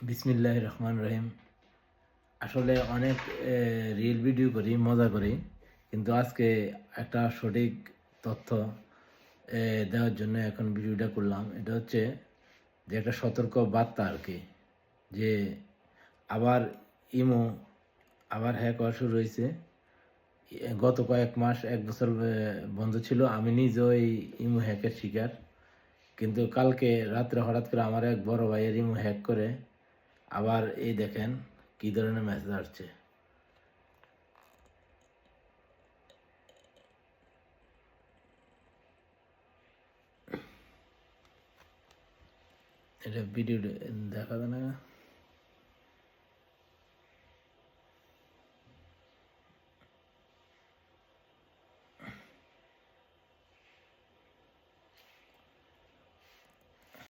বিসমিল্লাহির রহমানির রহিম। আসলে অনেক রিল ভিডিও করি, মজা করি। কিন্তু আজকে একটা সঠিক তথ্য দেওয়ার জন্য এখন ভিডিওটা করলাম। এটা হচ্ছে যে একটা সতর্ক বার্তা আরকি। যে আবার ইমো আবার হ্যাক হওয়া শুরু হইছে। গত কয়েক মাস ১ বছর বন্ধ ছিল। আমি নিজেও এই ইমো হ্যাকের শিকার। কিন্তু কালকে রাত্রে হঠাৎ করে আমার এক বড় ভাইয়ের ইমো হ্যাক করে আবার এই দেখেন কি ধরনের মেসেজ আসছে। এটা ভিডিও দেখা যায় না।